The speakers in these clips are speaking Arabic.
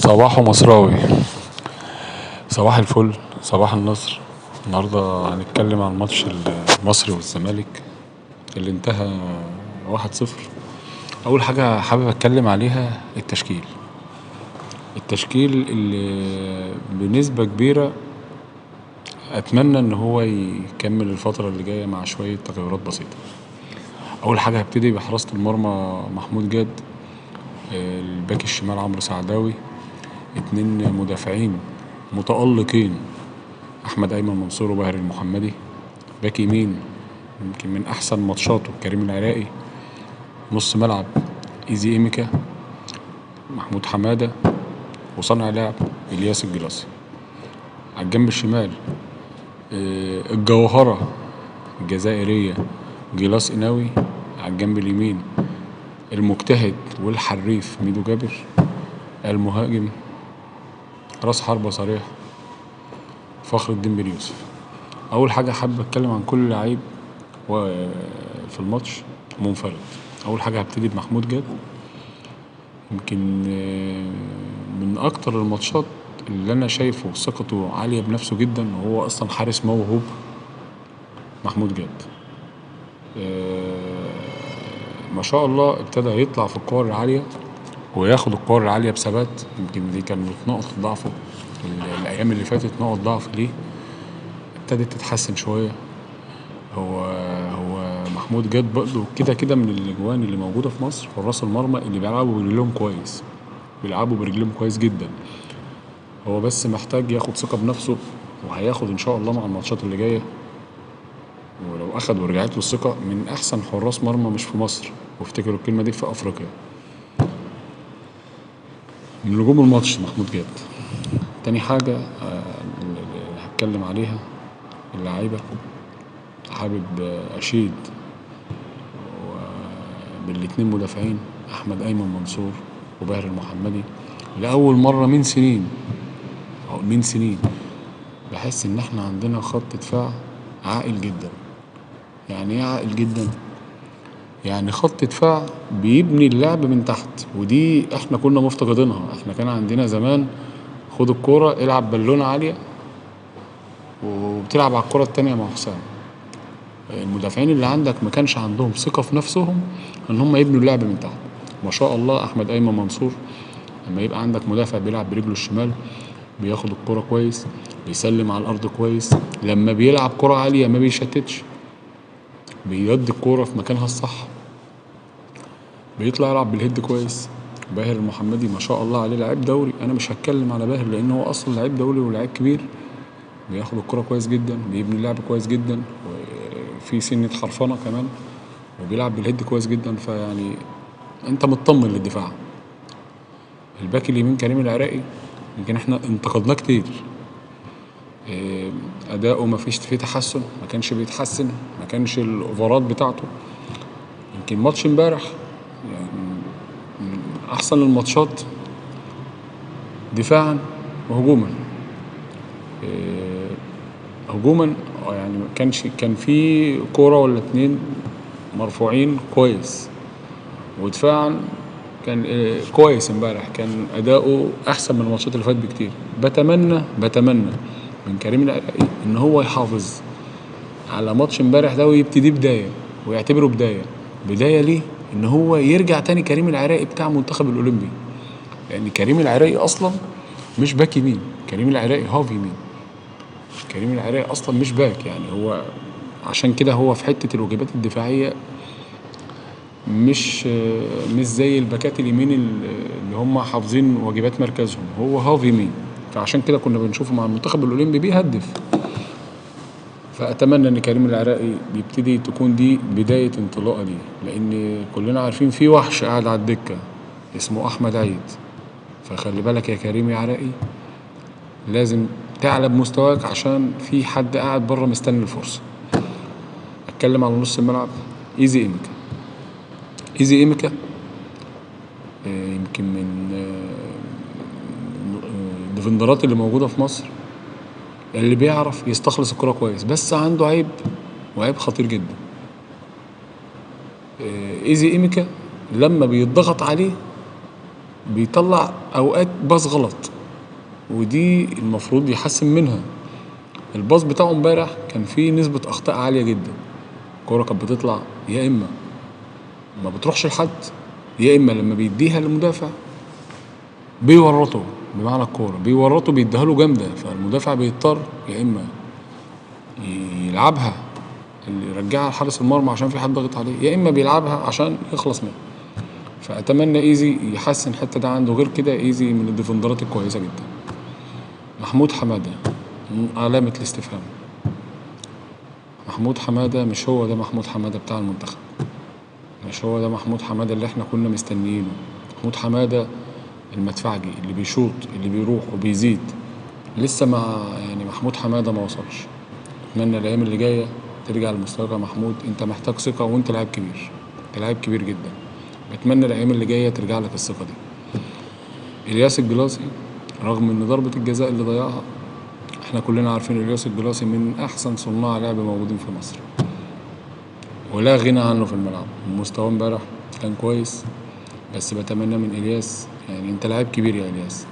صباحو مصراوي. صباح الفل، صباح النصر. النهارده هنتكلم عن ماتش المصري والزمالك اللي انتهى 1-0. اول حاجه حابب اتكلم عليها التشكيل اللي بنسبه كبيره اتمنى ان هو يكمل الفتره اللي جايه مع شويه تغيرات بسيطه. اول حاجه هبتدي بحراسه المرمى محمود جاد، الباك الشمال عمرو سعداوي، اتنين مدافعين متألقين احمد ايمن منصور وباهر المحمدي. باك يمين يمكن من احسن ماتشاته كريم العراقي. نص ملعب ايزي ايميكا، محمود حماده، وصانع لعب الياس الجلاصي. على الجنب الشمال الجوهره الجزائريه جلاس قناوي. على الجنب اليمين المجتهد والحريف ميدو جابر. المهاجم راس حربة صريح فخر الدين بن يوسف. اول حاجه حابب اتكلم عن كل لعيب في الماتش منفرد. اول حاجه هبتدي بمحمود جاد، يمكن من اكتر الماتشات اللي انا شايفه ثقته عاليه بنفسه جدا، وهو اصلا حارس موهوب. محمود جاد ما شاء الله ابتدى يطلع في الكور العاليه وياخد الكور العاليه بثبات. يمكن دي كانت نقطه ضعفه الايام اللي فاتت، نقط ضعف ليه ابتدت تتحسن شويه. هو محمود جاد برضه كده من الاجوان اللي موجوده في مصر، حراس المرمى اللي بيلعبوا برجلهم كويس جدا. هو بس محتاج ياخد ثقه بنفسه، وهياخد ان شاء الله مع الماتشات اللي جايه. ولو اخد ورجعت له الثقه من احسن حراس مرمى مش في مصر، وافتكروا الكلمه دي، في افريقيا. من نجوم الماتش محمود جاد. تاني حاجه اللي هتكلم عليها اللعيبه، حابب اشيد بالاتنين مدافعين احمد ايمن منصور وباهر المحمدي. لاول مره من سنين بحس ان احنا عندنا خط دفاع عاقل جدا. يعني ايه عاقل جدا؟ يعني خط دفاع بيبني اللعب من تحت، ودي احنا كنا مفتقدينها. احنا كان عندنا زمان خد الكوره العب بالونه عاليه وبتلعب على الكوره التانيه مع حسام. المدافعين اللي عندك ما كانش عندهم ثقه في نفسهم ان هم يبنوا اللعب من تحت. ما شاء الله احمد ايمن منصور لما يبقى عندك مدافع بيلعب برجله الشمال، بياخد الكرة كويس، بيسلم على الارض كويس، لما بيلعب كرة عالية ما بيشتتش، بيودي الكرة في مكانها الصح، بيطلع يلعب بالهيد كويس. باهر المحمدي ما شاء الله عليه لعيب دوري. انا مش هتكلم على باهر لان هو اصلا لعيب دوري ولعيب كبير، بياخد الكرة كويس جدا، بيبني اللعب كويس جدا، وفي سنة حرفنة كمان، وبيلعب بالهيد كويس جدا. فيعني انت مطمن للدفاع. الباك اليمين كريم العراقي يمكن احنا انتقدناه كتير، اداؤه ما فيش فيه تحسن، ما كانش بيتحسن، ما كانش الاوفرات بتاعته. يمكن ماتش امبارح يعني من احسن الماتشات دفاعا وهجوما. هجوما يعني كان في كوره ولا اتنين مرفوعين كويس، ودفاعا كان كويس. امبارح كان اداؤه احسن من الماتشات اللي فاتت بكتير. بتمنى من كريم العراقي ان هو يحافظ على ماتش امبارح ده ويبتدي بدايه، ويعتبره بدايه ليه؟ ان هو يرجع تاني كريم العراقي بتاع منتخب الاولمبي. لان كريم العراقي اصلا مش باك يمين، كريم العراقي هاف يمين. كريم العراقي اصلا مش باك، يعني هو عشان كده هو في حته الواجبات الدفاعيه مش زي الباكات اليمين اللي هم حافظين واجبات مركزهم. هو هاف يمين، فعشان كده كنا بنشوفه مع المنتخب الاولمبي بيهدف. فاتمنى ان كريم العراقي بيبتدي تكون دي بدايه انطلاقه ليه، لان كلنا عارفين في وحش قاعد على الدكه اسمه احمد عيد. فخلي بالك يا كريم يا عراقي، لازم تعلى بمستواك عشان في حد قاعد بره مستني الفرصه. اتكلم على نص الملعب ايزي ايميكا. يمكن من الديفندرات اللي موجوده في مصر اللي بيعرف يستخلص الكرة كويس، بس عنده عيب، وعيب خطير جدا. ايزي ايميكا لما بيتضغط عليه بيطلع اوقات باص غلط، ودي المفروض يحسن منها. الباص بتاعه امبارح كان فيه نسبة اخطاء عالية جدا. الكورة كانت بتطلع يا اما ما بتروحش لحد، يا اما لما بيديها للمدافع بيورطه، بمعنى الكورة بيورطه بيديها له جامدة، فالمدافع بيضطر يا اما يلعبها اللي يرجعها لحارس المرمى عشان في حد ضاغط عليه، يا اما بيلعبها عشان يخلص منها. فاتمنى ايزي يحسن الحته ده عنده، غير كده ايزي من الديفندرات الكويسه جدا. محمود حماده علامه الاستفهام. محمود حماده مش هو ده محمود حماده بتاع المنتخب، مش هو ده محمود حماده اللي احنا كنا مستنيينه. محمود حماده المدفعجي اللي بيشوط اللي بيروح وبيزيد لسه يعني محمود حماده ما وصلش. اتمنى الايام اللي جايه ترجع لمستواك يا محمود، انت محتاج ثقه وانت لاعب كبير، انت لاعب كبير جدا. بتمنى الايام اللي جايه ترجع لك الثقه دي. الياس الجلاصي رغم ان ضربه الجزاء اللي ضيعها، احنا كلنا عارفين الياس الجلاصي من احسن صناع لعب موجودين في مصر، ولا غنى عنه في الملعب. مستواه امبارح كان كويس، بس بتمنى من الياس، يعني انت لاعب كبير يا الياس،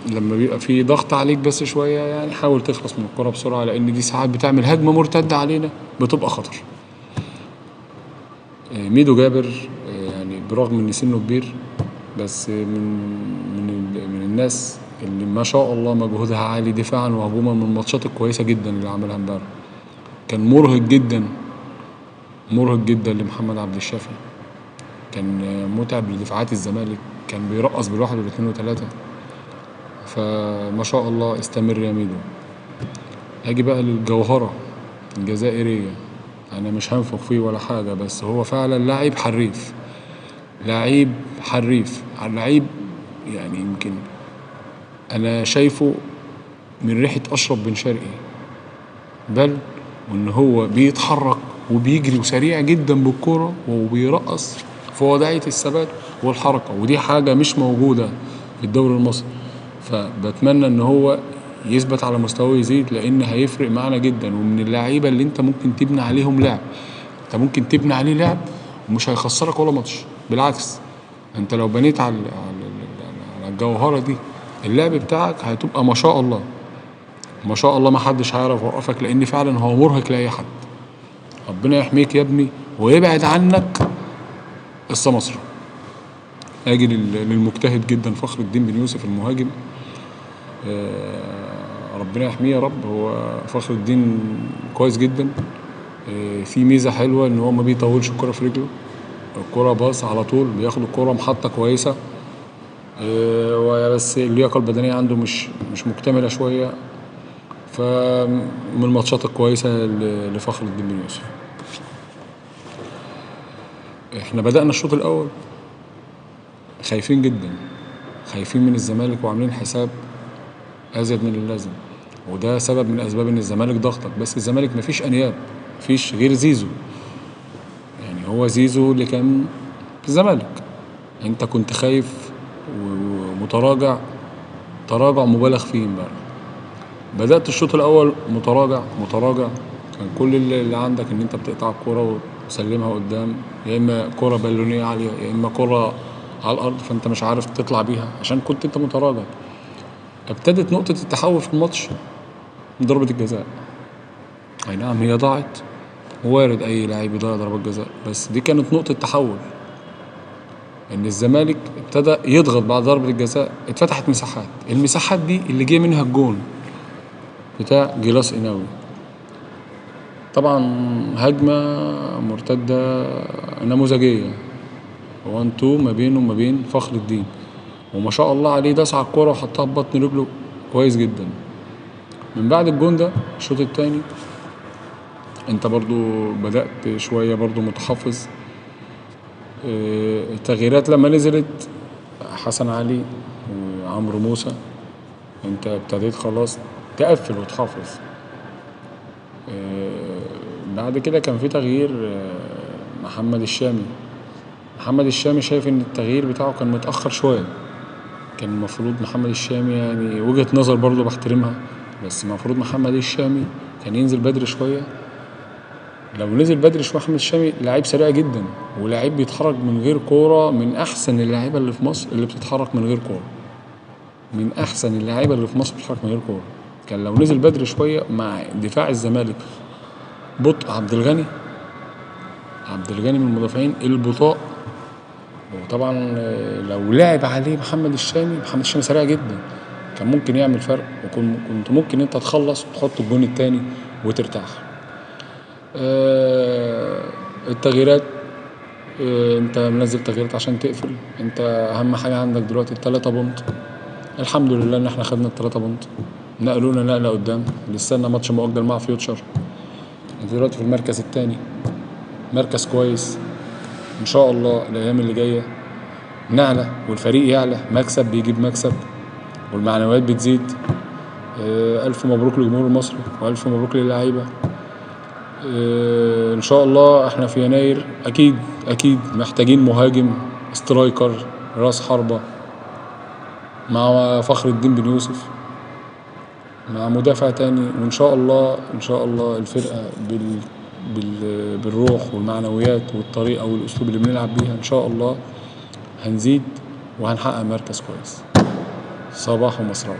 لما بيبقى في ضغط عليك بس شويه يعني حاول تخلص من الكره بسرعه، لان دي ساعات بتعمل هجمه مرتده علينا بتبقى خطر. ميدو جابر يعني برغم ان سنه كبير، بس من الناس اللي ما شاء الله مجهودها عالي دفاعا وهجوما، من الماتشات الكويسه جدا اللي عملها امبارح. كان مرهق جدا، مرهق جدا لمحمد عبد الشافي، كان متعب لدفاعات الزمالك، كان بيرقص بالواحد والاثنين وثلاثه. فما شاء الله استمر يا ميدو. اجي بقى للجوهره الجزائريه، انا مش هنفخ فيه ولا حاجه، بس هو فعلا لاعب حريف، لعيب حريف، لعيب يعني يمكن انا شايفه من ريحة اشرف بن شرقي، بل وان هو بيتحرك وبيجري وسريع جدا بالكرة وبيرقص في وضعية الثبات والحركة، ودي حاجة مش موجودة في الدوري المصري. فبتمنى ان هو يثبت على مستواه يزيد، لان هيفرق معانا جدا، ومن اللعيبة اللي انت ممكن تبني عليهم لعب. انت ممكن تبني عليه لعب ومش هيخسرك ولا ماتش، بالعكس انت لو بنيت على الجوهرة دي اللعب بتاعك هتبقى ما شاء الله ما شاء الله، ما حدش هيعرف يوقفك، لان فعلا هو مرهق لاي حد. ربنا يحميك يا ابني ويبعد عنك السماسرة. اجي للمجتهد جدا فخر الدين بن يوسف المهاجم، ربنا يحميه يا رب. هو فخر الدين كويس جدا، في ميزة حلوة ان هو ما بيطولش الكرة في رجله، الكرة باص على طول، بياخد الكرة محطة كويسة، بس اللياقة البدنية عنده مش مكتملة شوية. فمن الماتشات الكويسة لفخر الدين بن يوسف. احنا بدأنا الشوط الأول خايفين جدا، خايفين من الزمالك وعاملين حساب أزيد من اللازم، وده سبب من أسباب إن الزمالك ضغطك. بس الزمالك مفيش أنياب، مفيش غير زيزو، يعني هو زيزو اللي كان في الزمالك. انت كنت خايف ومتراجع تراجع مبالغ فيه امبارح. بدأت الشوط الأول متراجع، كان كل اللي عندك إن أنت بتقطع الكورة وتسلمها قدام، يا إما كورة بالونية عالية يا إما كورة على الأرض، فأنت مش عارف تطلع بيها عشان كنت أنت متراجع. ابتدت نقطة التحول في الماتش ضربة الجزاء. أي نعم هي ضاعت، وارد أي لاعب يضيع ضربة جزاء، بس دي كانت نقطة تحول، إن الزمالك ابتدى يضغط بعد ضربة الجزاء، اتفتحت مساحات، المساحات دي اللي جه منها الجون بتاع جلاس قناوي. طبعا هجمة مرتدة نموذجية 1-2 ما بينه وما بين فخر الدين، وما شاء الله عليه داس على الكورة وحطها ببطن رجله كويس جدا. من بعد الجون ده الشوط التاني انت برضو بدأت شوية برضو متحفظ. التغييرات لما نزلت حسن علي وعمرو موسى انت ابتديت خلاص تقفل وتحافظ. بعد كده كان في تغيير محمد الشامي شايف ان التغيير بتاعه كان متأخر شوية، كان المفروض محمد الشامي، يعني وجهة نظر برضو بحترمها، بس المفروض محمد الشامي كان ينزل بدري شوية لو نزل بدري شويه محمد الشامي لعيب سريع جدا، ولاعيب بيتحرك من غير كوره، من احسن اللعيبه اللي في مصر اللي بتتحرك من غير كوره، من احسن اللعيبه اللي في مصر بتتحرك من غير كوره. كان لو نزل بدري شويه مع دفاع الزمالك بطء عبد الغني من المدافعين البطاء، وطبعا لو لعب عليه محمد الشامي سريع جدا، كان ممكن يعمل فرق، وكنت ممكن انت تخلص وتحط الجون التاني وترتاح. التغييرات، انت منزل تغييرات عشان تقفل. انت اهم حاجه عندك دلوقتي ال3 بونت. الحمد لله ان احنا خدنا ال3 بونت، نقلونا نقله قدام. لسه ماتش مؤجل مع فيوتشر، انت دلوقتي في المركز الثاني، مركز كويس. ان شاء الله الايام اللي جايه نعلى والفريق يعلى، مكسب بيجيب مكسب والمعنويات بتزيد. الف مبروك للجمهور المصري والف مبروك للعيبه. ان شاء الله احنا في يناير اكيد محتاجين مهاجم سترايكر راس حربة مع فخر الدين بن يوسف، مع مدافع تاني. وان شاء الله الفرقة بالروح والمعنويات والطريقة والاسلوب اللي بنلعب بيها ان شاء الله هنزيد وهنحقق مركز كويس. صباح ومسرات.